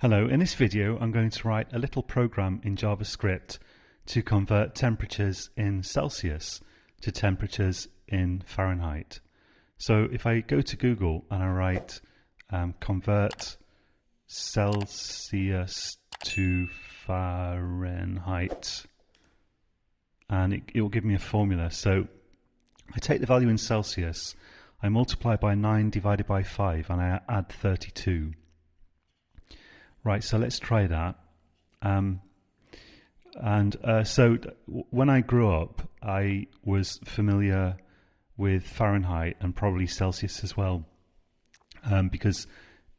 Hello, in this video I'm going to write a little program in JavaScript to convert temperatures in Celsius to temperatures in Fahrenheit. So if I go to Google and I write convert Celsius to Fahrenheit, and it will give me a formula. So I take the value in Celsius, I multiply by 9 divided by 5, and I add 32. Right, so let's try that. So when I grew up, I was familiar with Fahrenheit and probably Celsius as well, because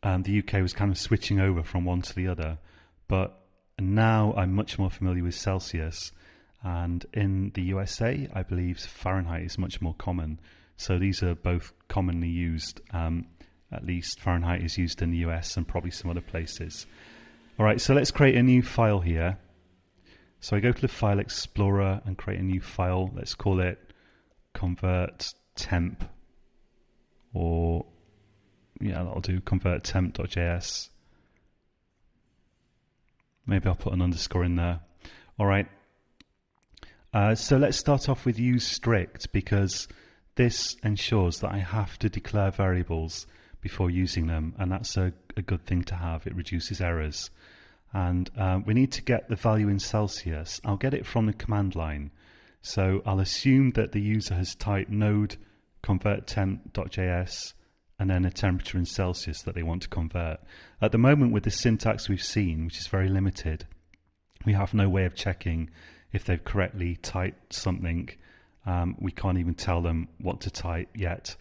the UK was kind of switching over from one to the other. But now I'm much more familiar with Celsius, and in the USA, I believe Fahrenheit is much more common. So these are both commonly used. At least Fahrenheit is used in the US and probably some other places. All right, so let's create a new file here. So I go to the File Explorer and create a new file. Let's call it convert temp, or yeah, that'll do, convert temp.js. Maybe I'll put an underscore in there. All right. So let's start off with use strict, because this ensures that I have to declare variables before using them, and that's a good thing to have. It reduces errors. And we need to get the value in Celsius. I'll get it from the command line. So I'll assume that the user has typed node convert temp.js and then a temperature in Celsius that they want to convert. At the moment, with the syntax we've seen, which is very limited, we have no way of checking if they've correctly typed something. We can't even tell them what to type yet.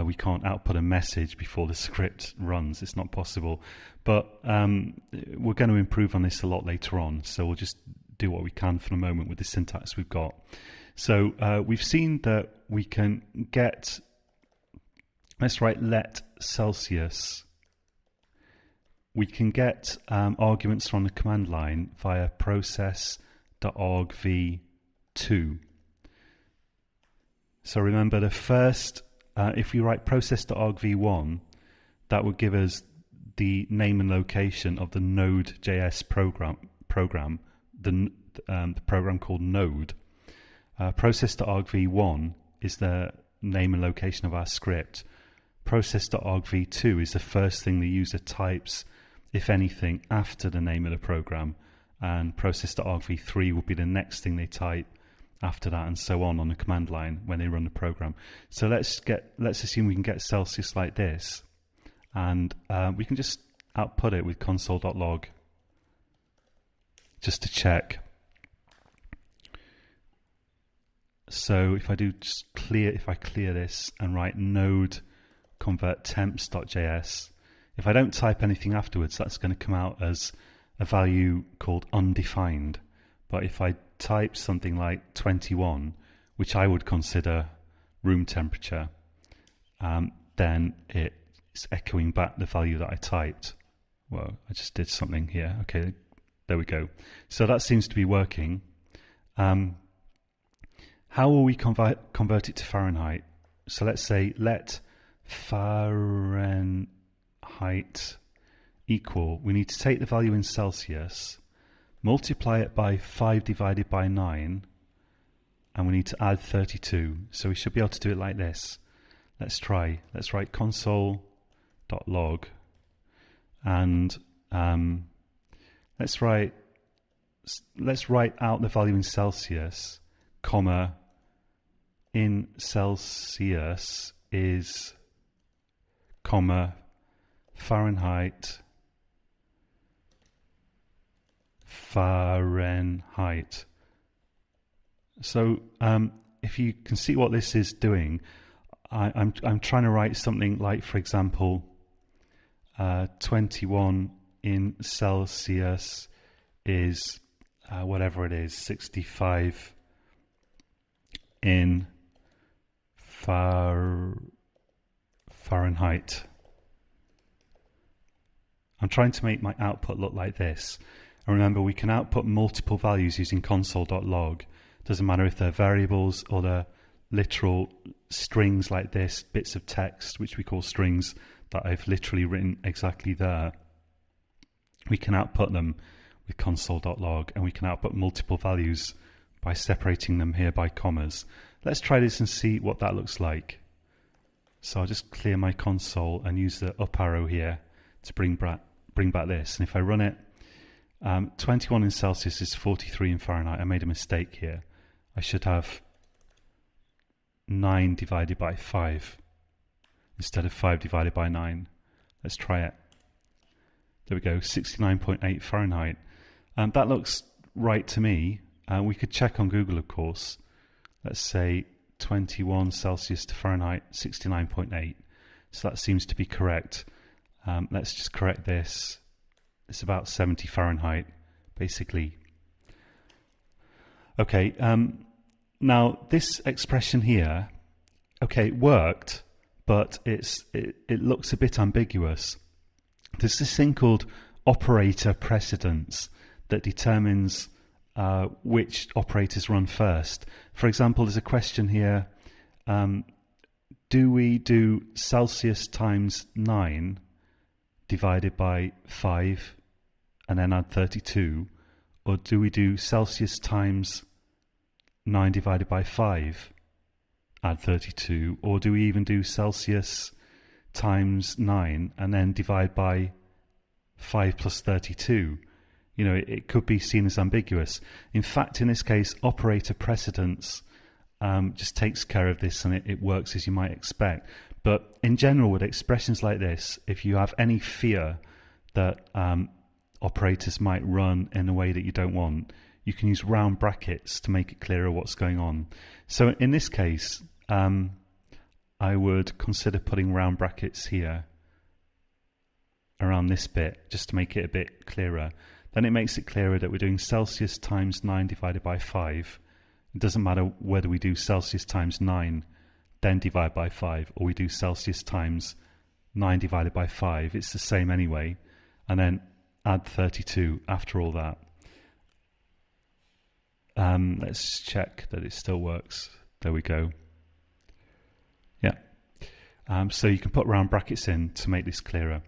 We can't output a message before the script runs. It's not possible. But we're going to improve on this a lot later on. So we'll just do what we can for the moment with the syntax we've got. So we've seen that we can get, let's write let Celsius. We can get arguments from the command line via process.argv2. So remember, the first if we write process.argv1, that would give us the name and location of the Node.js program, the program called Node. Process.argv1 is the name and location of our script. Process.argv2 is the first thing the user types, if anything, after the name of the program, and process.argv3 will be the next thing they type after that, and so on the command line when they run the program. So let's assume we can get Celsius like this, and we can just output it with console.log just to check. So if I clear this and write node convert temps.js, if I don't type anything afterwards, that's going to come out as a value called undefined. But if I type something like 21, which I would consider room temperature, then it's echoing back the value that I typed. Well, I just did something here. Okay, there we go. So that seems to be working. How will we convert it to Fahrenheit? So let's say let Fahrenheit equal, we need to take the value in Celsius, multiply it by 5 divided by 9, and we need to add 32. So we should be able to do it like this. Let's try. Let's write console.log, and let's write out the value in Celsius, comma, in Celsius is, comma, Fahrenheit. So if you can see what this is doing, I'm trying to write something like, for example, 21 in Celsius is whatever it is, 65 in Fahrenheit. I'm trying to make my output look like this. And remember, we can output multiple values using console.log. Doesn't matter if they're variables or they're literal strings like this, bits of text, which we call strings, that I've literally written exactly there. we can output them with console.log, and we can output multiple values by separating them here by commas. Let's try this and see what that looks like. So I'll just clear my console and use the up arrow here to bring back this. And if I run it, 21 in Celsius is 43 in Fahrenheit. I made a mistake here. I should have 9 divided by 5 instead of 5 divided by 9. Let's try it. There we go, 69.8 Fahrenheit. That looks right to me. We could check on Google, of course. Let's say 21 Celsius to Fahrenheit, 69.8. So that seems to be correct. Let's just correct this. It's about 70 Fahrenheit, basically. Okay, now this expression here, okay, it worked, but it looks a bit ambiguous. There's this thing called operator precedence that determines which operators run first. For example, there's a question here, do we do Celsius times 9 divided by 5 and then add 32, or do we do Celsius times 9 divided by 5 add 32, or do we even do Celsius times 9 and then divide by 5 plus 32? You know, it could be seen as ambiguous. In fact, in this case, operator precedence just takes care of this, and it works as you might expect. But in general, with expressions like this, if you have any fear that operators might run in a way that you don't want, you can use round brackets to make it clearer what's going on. So in this case, I would consider putting round brackets here around this bit, just to make it a bit clearer. Then it makes it clearer that we're doing Celsius times 9 divided by 5. It doesn't matter whether we do Celsius times 9, then divide by 5, or we do Celsius times 9 divided by 5. It's the same anyway. And then add 32 after all that. Let's check that it still works. There we go. Yeah. So you can put round brackets in to make this clearer.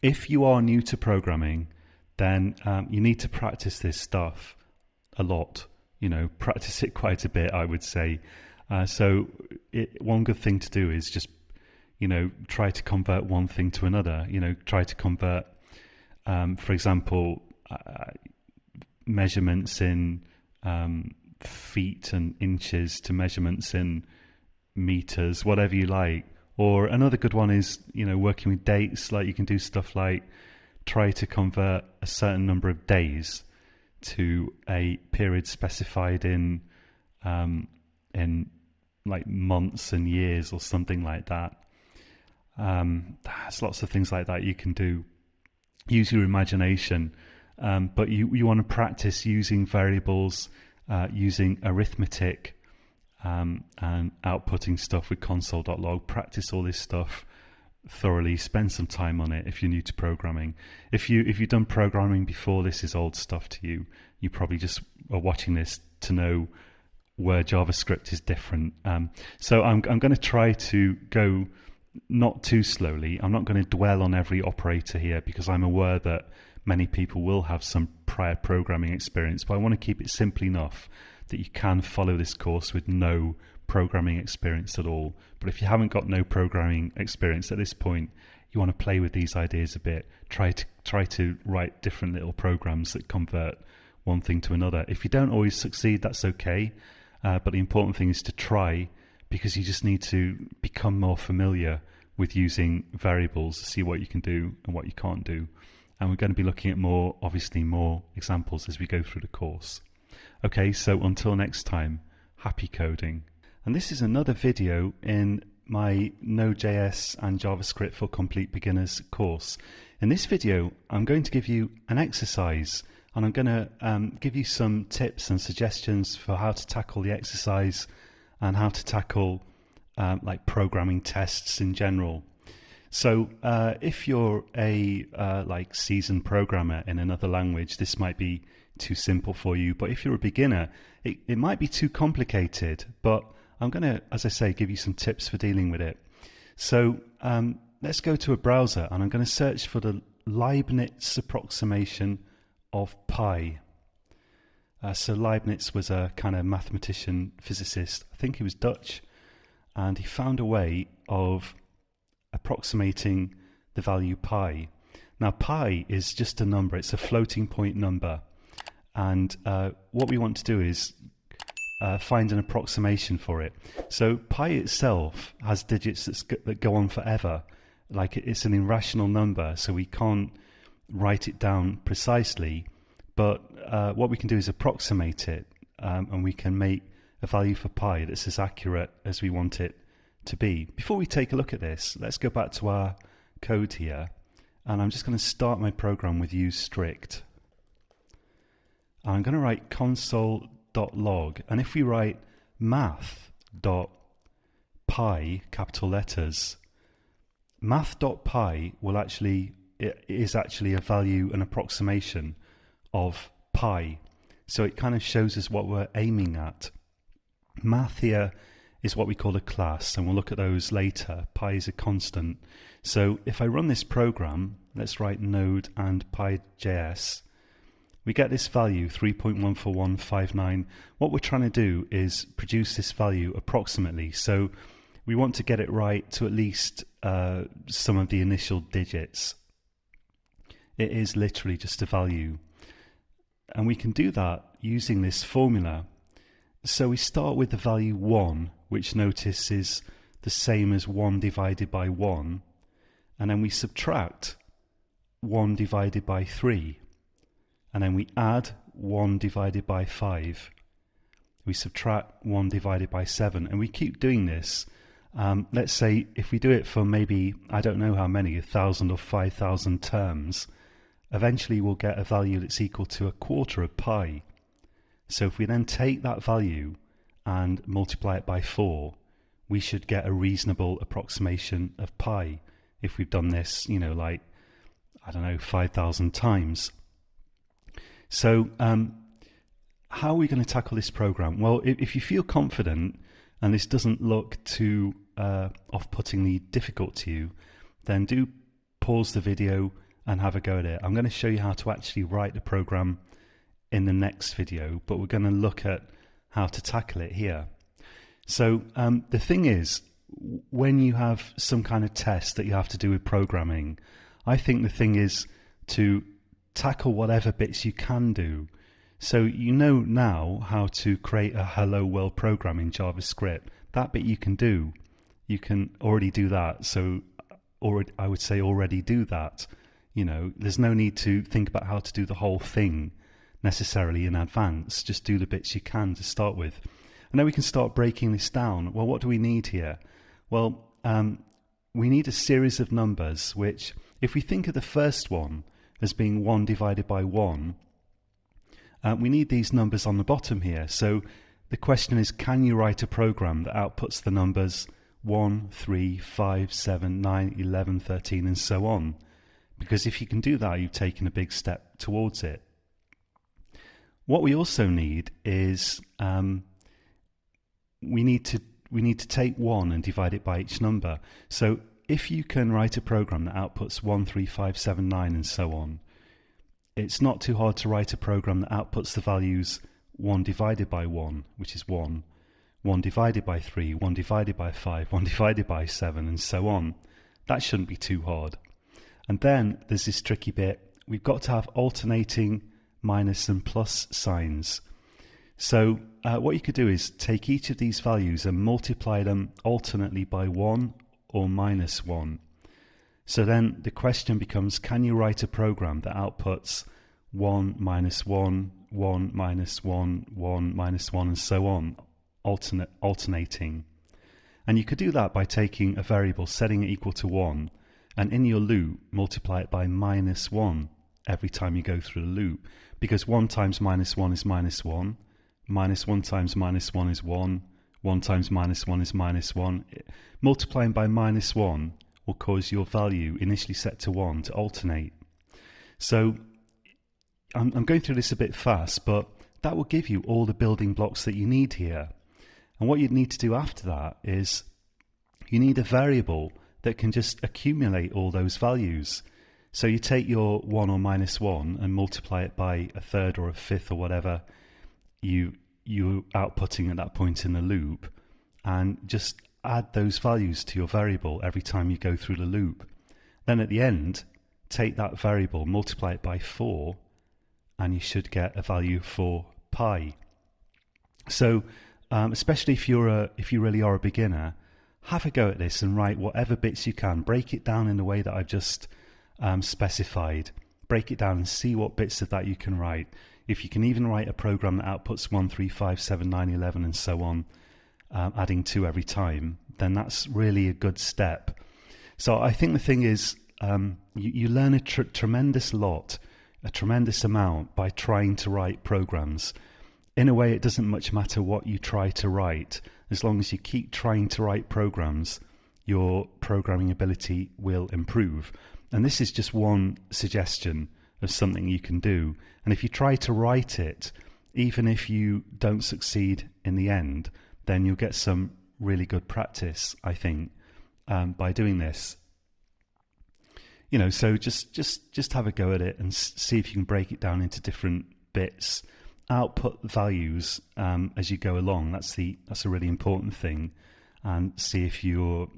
If you are new to programming, then you need to practice this stuff a lot. You know, practice it quite a bit, I would say. So one good thing to do is just, you know, try to convert one thing to another. You know, try to convert, for example, measurements in feet and inches to measurements in meters, whatever you like. Or another good one is, you know, working with dates. Like you can do stuff like try to convert a certain number of days to a period specified in like months and years or something like that. There's lots of things like that you can do. Use your imagination, but you want to practice using variables, using arithmetic, and outputting stuff with console.log. Practice all this stuff thoroughly. Spend some time on it if you're new to programming. If you've done programming before, this is old stuff to you. You probably just are watching this to know where JavaScript is different. So I'm going to try to go not too slowly. I'm not going to dwell on every operator here because I'm aware that many people will have some prior programming experience, but I want to keep it simple enough that you can follow this course with no programming experience at all. But if you haven't got no programming experience at this point, you want to play with these ideas a bit. Try to write different little programs that convert one thing to another. If you don't always succeed, that's okay. But the important thing is to try, because you just need to become more familiar with using variables to see what you can do and what you can't do. And we're going to be looking at more examples as we go through the course. Okay, so until next time, happy coding. And this is another video in my Node.js and JavaScript for Complete Beginners course. In this video, I'm going to give you an exercise, and I'm going to give you some tips and suggestions for how to tackle the exercise and how to tackle like programming tests in general. So if you're a like seasoned programmer in another language, this might be too simple for you. But if you're a beginner, it might be too complicated. But I'm going to, as I say, give you some tips for dealing with it. So let's go to a browser, and I'm going to search for the Leibniz approximation of pi. So Leibniz was a kind of mathematician, physicist. I think he was Dutch, and he found a way of approximating the value pi. Now pi is just a number, it's a floating point number, and what we want to do is find an approximation for it. So pi itself has digits that go on forever, like it's an irrational number, so we can't write it down precisely, but what we can do is approximate it, and we can make a value for pi that's as accurate as we want it to be. Before we take a look at this, let's go back to our code here, and I'm just going to start my program with use strict. I'm going to write console.log, and if we write math.pi, capital letters, math.pi is actually a value, an approximation of pi. So it kind of shows us what we're aiming at. Math here is what we call a class, and we'll look at those later. Pi is a constant. So if I run this program, let's write node and pi.js, we get this value 3.14159. What we're trying to do is produce this value approximately. So we want to get it right to at least some of the initial digits. It is literally just a value. And we can do that using this formula. So we start with the value 1, which notice is the same as 1 divided by 1. And then we subtract 1 divided by 3. And then we add 1 divided by 5. We subtract 1 divided by 7. And we keep doing this. Let's say if we do it for maybe, I don't know how many, 1,000 or 5,000 terms, eventually we'll get a value that's equal to 1/4 of pi. So if we then take that value and multiply it by 4, we should get a reasonable approximation of pi if we've done this, like, I don't know, 5,000 times. So how are we going to tackle this program? Well, if you feel confident and this doesn't look too off-puttingly difficult to you, then do pause the video and have a go at it. I'm going to show you how to actually write the program in the next video, but we're going to look at how to tackle it here. So the thing is, when you have some kind of test that you have to do with programming, I think the thing is to tackle whatever bits you can do. So you know now how to create a hello world program in JavaScript. That bit you can do. You can already do that. So I would say already do that. There's no need to think about how to do the whole thing necessarily in advance. Just do the bits you can to start with. And then we can start breaking this down. Well, what do we need here? Well, we need a series of numbers, which if we think of the first one as being 1 divided by 1, we need these numbers on the bottom here. So the question is, can you write a program that outputs the numbers 1, 3, 5, 7, 9, 11, 13, and so on? Because if you can do that, you've taken a big step towards it. What we also need is we need to take 1 and divide it by each number. So if you can write a program that outputs 1, 3, 5, 7, 9, and so on, it's not too hard to write a program that outputs the values 1 divided by 1, which is 1, 1 divided by 3, 1 divided by 5, 1 divided by 7, and so on. That shouldn't be too hard. And then there's this tricky bit. We've got to have alternating minus and plus signs. So what you could do is take each of these values and multiply them alternately by 1 or minus 1. So then the question becomes, can you write a program that outputs 1 minus 1, 1 minus 1, 1 minus 1, and so on, alternating? And you could do that by taking a variable, setting it equal to 1, and in your loop, multiply it by minus 1 every time you go through the loop. Because 1 times minus 1 is minus 1, minus 1 times minus 1 is 1, 1 times minus 1 is minus 1. Multiplying by minus 1 will cause your value initially set to 1 to alternate. So I'm going through this a bit fast, but that will give you all the building blocks that you need here. And what you'd need to do after that is you need a variable that can just accumulate all those values. So you take your 1 or minus 1 and multiply it by a third or a fifth or whatever you're outputting at that point in the loop, and just add those values to your variable every time you go through the loop. Then at the end, take that variable, multiply it by 4, and you should get a value for pi. So especially if you really are a beginner, have a go at this and write whatever bits you can. Break it down in the way that I've just specified. Break it down and see what bits of that you can write. If you can even write a program that outputs 1, 3, 5, 7, 9, 11 and so on, adding 2 every time, then that's really a good step. So I think the thing is, you learn a tremendous amount by trying to write programs. In a way, it doesn't much matter what you try to write. As long as you keep trying to write programs, your programming ability will improve. And this is just one suggestion of something you can do. And if you try to write it, even if you don't succeed in the end, then you'll get some really good practice, I think, by doing this. You know, so just have a go at it and see if you can break it down into different bits. Output values as you go along. That's a really important thing, and see if you're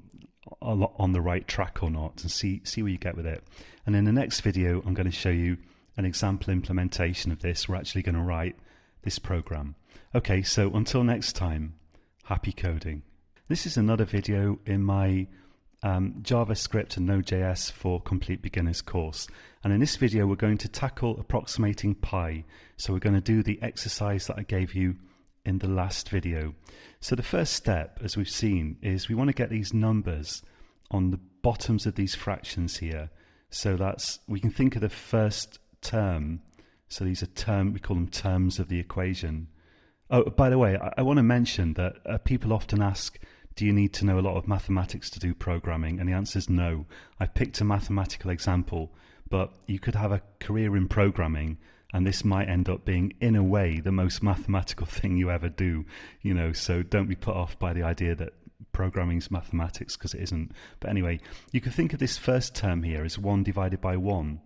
on the right track or not, and see where you get with it. And in the next video, I'm going to show you an example implementation of this. We're actually going to write this program. Okay, so until next time, happy coding. This is another video in my JavaScript and Node.js for Complete Beginners course. And in this video, we're going to tackle approximating pi. So we're going to do the exercise that I gave you in the last video. So the first step, as we've seen, is we want to get these numbers on the bottoms of these fractions here. So we can think of the first term. So these are we call them terms of the equation. Oh, by the way, I want to mention that people often ask, do you need to know a lot of mathematics to do programming? And the answer is no. I picked a mathematical example, but you could have a career in programming, and this might end up being, in a way, the most mathematical thing you ever do. You know, so don't be put off by the idea that programming is mathematics, because it isn't. But anyway, you can think of this first term here as 1 divided by 1.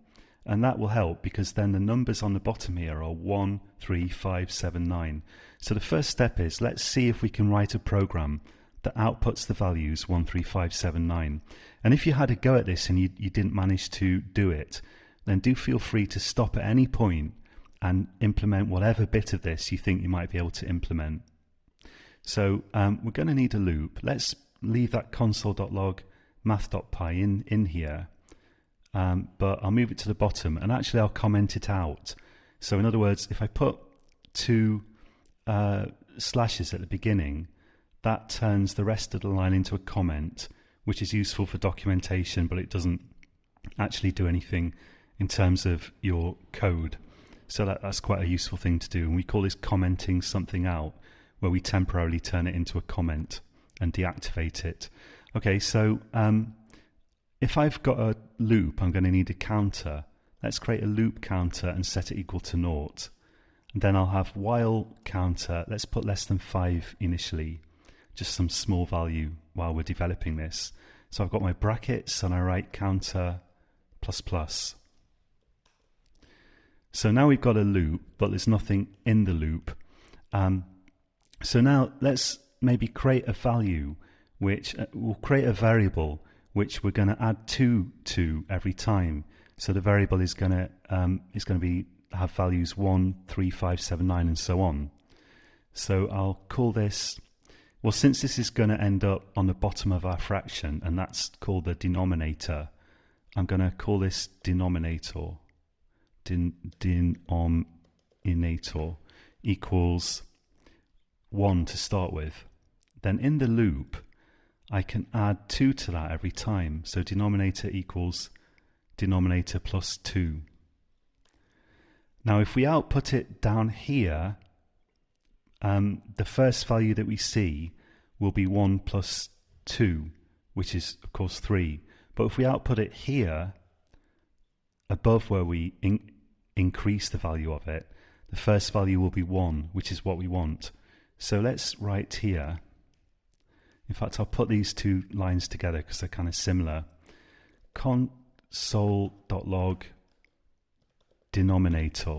And that will help, because then the numbers on the bottom here are 1, 3, 5, 7, 9. So the first step is, let's see if we can write a program that outputs the values 1, 3, 5, 7, 9. And if you had a go at this and you didn't manage to do it, then do feel free to stop at any point and implement whatever bit of this you think you might be able to implement. So we're going to need a loop. Let's leave that console.log math.py in here. But I'll move it to the bottom, and actually I'll comment it out. So in other words, if I put 2 slashes at the beginning, that turns the rest of the line into a comment, which is useful for documentation, but it doesn't actually do anything in terms of your code. So that's quite a useful thing to do, and we call this commenting something out, where we temporarily turn it into a comment and deactivate it. Okay, so if I've got a loop, I'm going to need a counter. Let's create a loop counter and set it equal to 0. And then I'll have while counter. Let's put less than 5 initially, just some small value while we're developing this. So I've got my brackets and I write counter plus plus. So now we've got a loop, but there's nothing in the loop. So now let's maybe create a value, which we'll create a variable which we're going to add 2 to every time. So the variable is going to have values 1, 3, 5, 7, 9, and so on. So I'll call this, well, since this is going to end up on the bottom of our fraction, and that's called the denominator, I'm going to call this denominator. Denominator equals 1 to start with. Then in the loop, I can add 2 to that every time. So denominator equals denominator plus 2. Now if we output it down here, the first value that we see will be 1 plus 2, which is of course 3. But if we output it here, above where we increase the value of it, the first value will be 1, which is what we want. So let's write here. In fact, I'll put these 2 lines together because they're kind of similar. console.log denominator.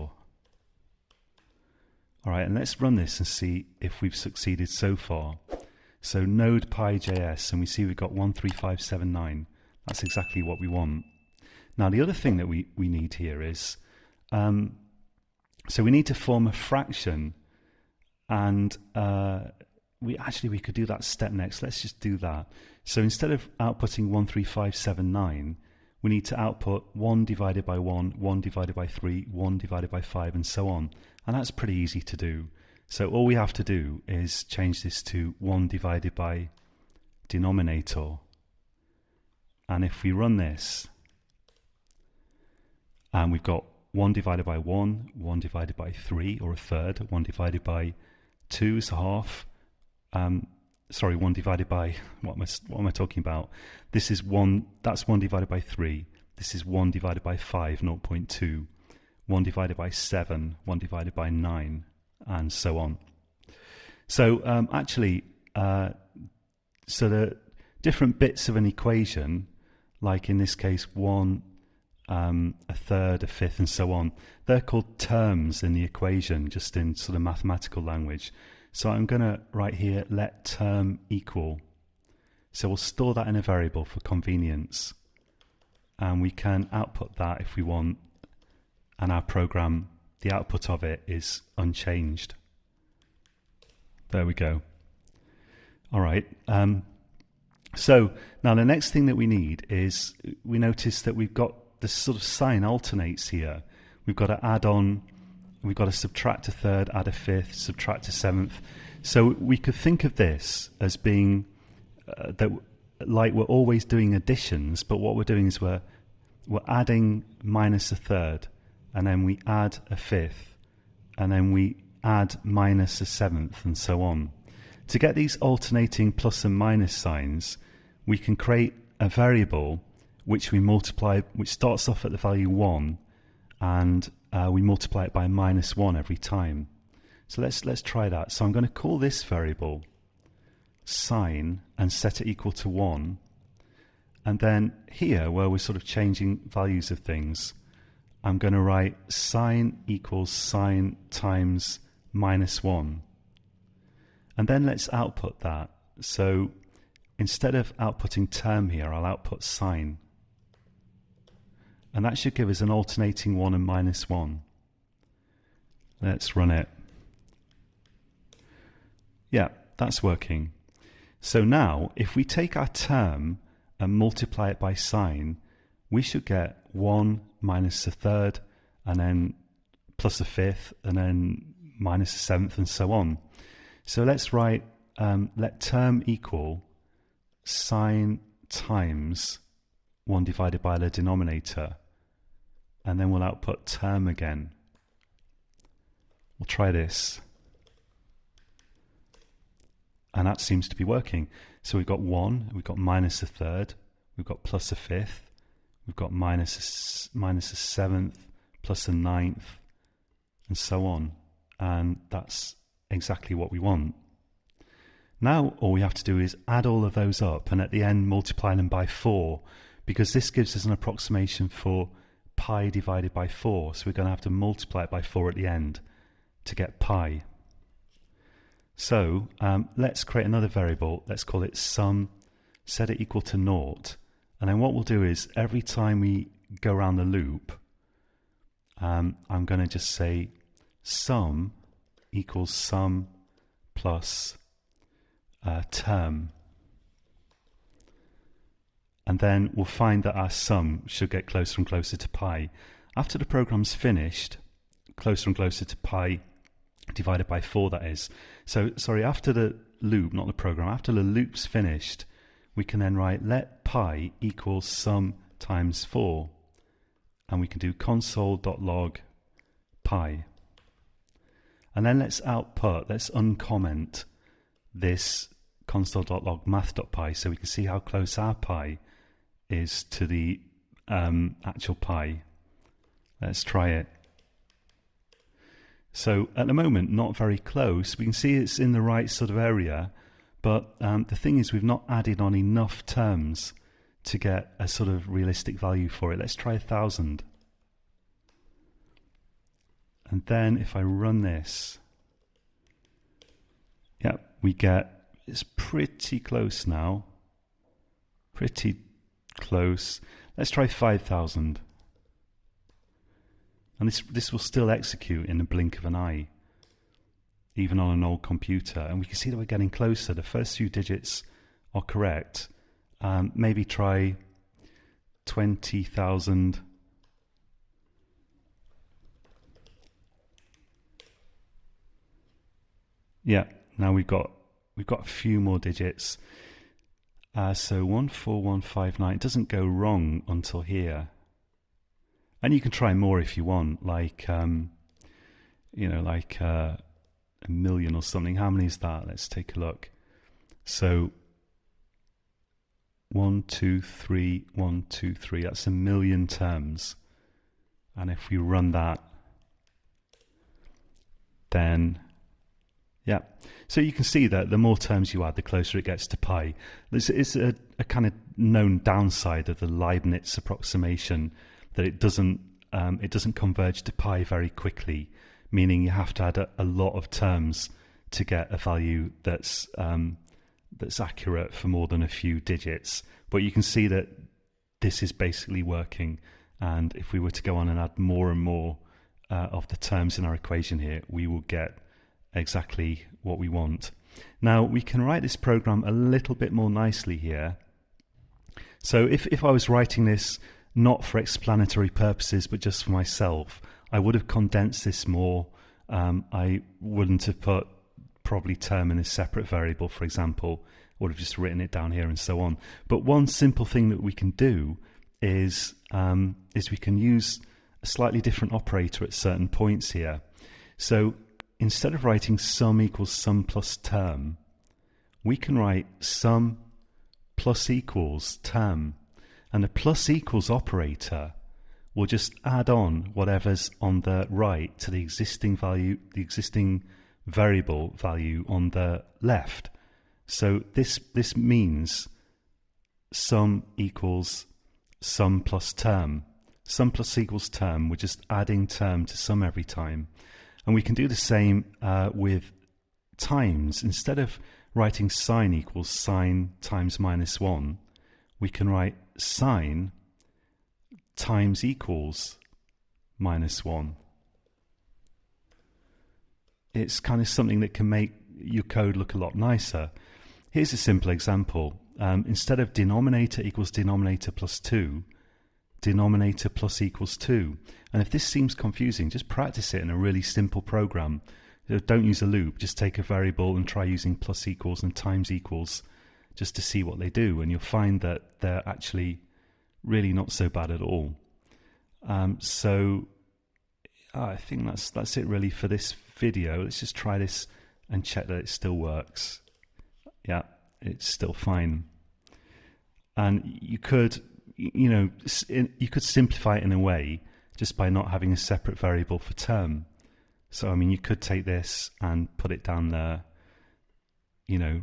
All right, and let's run this and see if we've succeeded so far. So node py.js, and we see we've got 13579. That's exactly what we want. Now the other thing that we need here is, so we need to form a fraction, and we could do that step next. Let's just do that. So instead of outputting 13579, we need to output 1 divided by 1, 1 divided by 3, 1 divided by 5, and so on. And that's pretty easy to do. So all we have to do is change this to 1 divided by denominator. And if we run this, and we've got 1 divided by 1, 1 divided by 3, or a third, 1 divided by 2 is a half. 1 divided by, what am I talking about? This is 1, that's 1 divided by 3. This is 1 divided by 5, 0.2. 1 divided by 7, 1 divided by 9, and so on. So so the different bits of an equation, like in this case 1, a third, a fifth, and so on, they're called terms in the equation, just in sort of mathematical language. So I'm going to write here, let term equal. So we'll store that in a variable for convenience. And we can output that if we want. And our program, the output of it is unchanged. There we go. All right. So now the next thing that we need is, we notice that we've got this sort of sign alternates here. We've got to add on, we've got to subtract a third, add a fifth, subtract a seventh. So we could think of this as being like we're always doing additions, but what we're doing is we're adding minus a third, and then we add a fifth, and then we add minus a seventh, and so on. To get these alternating plus and minus signs, we can create a variable which we multiply, which starts off at the value 1, and we multiply it by -1 every time. So let's try that. So I'm going to call this variable sign and set it equal to 1. And then here, where we're sort of changing values of things, I'm going to write sign equals sign times -1. And then let's output that. So instead of outputting term here, I'll output sign. And that should give us an alternating 1 and -1. Let's run it. Yeah, that's working. So now, if we take our term and multiply it by sign, we should get 1 minus a third, and then plus a fifth, and then minus a seventh, and so on. So let's write, let term equal sign times 1 divided by the denominator, and then we'll output term again. We'll try this. And that seems to be working. So we've got 1, we've got minus a third, we've got plus a fifth, we've got minus a seventh, plus a ninth, and so on. And that's exactly what we want. Now all we have to do is add all of those up, and at the end multiply them by 4, because this gives us an approximation for pi divided by 4. So we're going to have to multiply it by 4 at the end to get pi. So let's create another variable. Let's call it sum, set it equal to 0. And then what we'll do is every time we go around the loop, I'm going to just say sum equals sum plus term. And then we'll find that our sum should get closer and closer to pi. After the program's finished, closer and closer to pi divided by 4, that is. So, sorry, after the loop, not the program, after the loop's finished, we can then write let pi equals sum times 4. And we can do console.log pi. And then let's output, let's uncomment this console.log math.pi so we can see how close our pi is to the actual pi. Let's try it. So at the moment, not very close. We can see it's in the right sort of area, but the thing is we've not added on enough terms to get a sort of realistic value for it. Let's try 1,000. And then if I run this, yeah, we get, it's pretty close now. Pretty close. Let's try 5,000. And this will still execute in the blink of an eye, even on an old computer. And we can see that we're getting closer. The first few digits are correct. Maybe try 20,000. Yeah, now we've got a few more digits. So 14159. It doesn't go wrong until here. And you can try more if you want, like you know, like a million or something. How many is that? Let's take a look. So 1, 2, 3, 1, 2, 3. That's 1 million terms. And if we run that, then yeah. So you can see that the more terms you add, the closer it gets to pi. This is a kind of known downside of the Leibniz approximation, that it doesn't converge to pi very quickly, meaning you have to add a lot of terms to get a value that's accurate for more than a few digits. But you can see that this is basically working, and if we were to go on and add more and more of the terms in our equation here, we will get exactly what we want. Now we can write this program a little bit more nicely here. So if I was writing this not for explanatory purposes but just for myself, I would have condensed this more. I wouldn't have put probably term in a separate variable, for example. I would have just written it down here and so on. But one simple thing that we can do is we can use a slightly different operator at certain points here. So instead of writing sum equals sum plus term, we can write sum plus equals term. And the plus equals operator will just add on whatever's on the right to the existing value, the existing variable value on the left. So this means sum equals sum plus term. Sum plus equals term, we're just adding term to sum every time. And we can do the same with times. Instead of writing sine equals sine times minus 1, we can write sine times equals minus 1. It's kind of something that can make your code look a lot nicer. Here's a simple example. Instead of denominator equals denominator plus 2, denominator plus equals 2. And if this seems confusing, just practice it in a really simple program. Don't use a loop, just take a variable and try using plus equals and times equals just to see what they do, and you'll find that they're actually really not so bad at all. So I think that's it really for this video. Let's just try this and check that it still works. Yeah, it's still fine. And you could, you could simplify it in a way just by not having a separate variable for term. So I mean, you could take this and put it down there,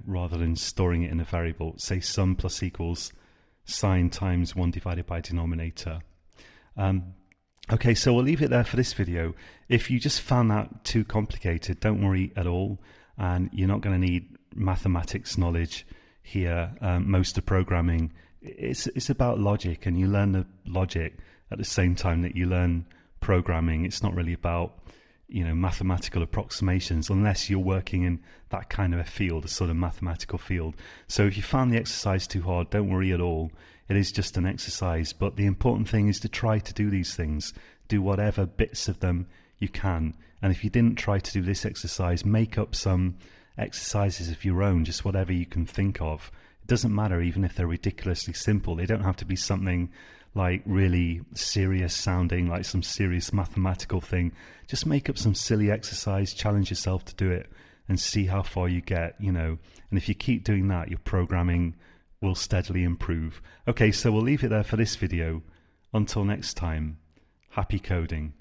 rather than storing it in a variable. Say sum plus equals sine times 1 divided by denominator. Okay, so we'll leave it there for this video. If you just found that too complicated, don't worry at all, and you're not going to need mathematics knowledge here. Most of programming, it's about logic, and you learn the logic at the same time that you learn programming. It's not really about mathematical approximations, unless you're working in that kind of a field, a sort of mathematical field. So if you found the exercise too hard, don't worry at all. It is just an exercise, but the important thing is to try to do these things. Do whatever bits of them you can. And if you didn't try to do this exercise, make up some exercises of your own, just whatever you can think of. It doesn't matter even if they're ridiculously simple. They don't have to be something like really serious sounding, like some serious mathematical thing. Just make up some silly exercise, challenge yourself to do it, and see how far you get, And if you keep doing that, your programming will steadily improve. Okay, so we'll leave it there for this video. Until next time, happy coding.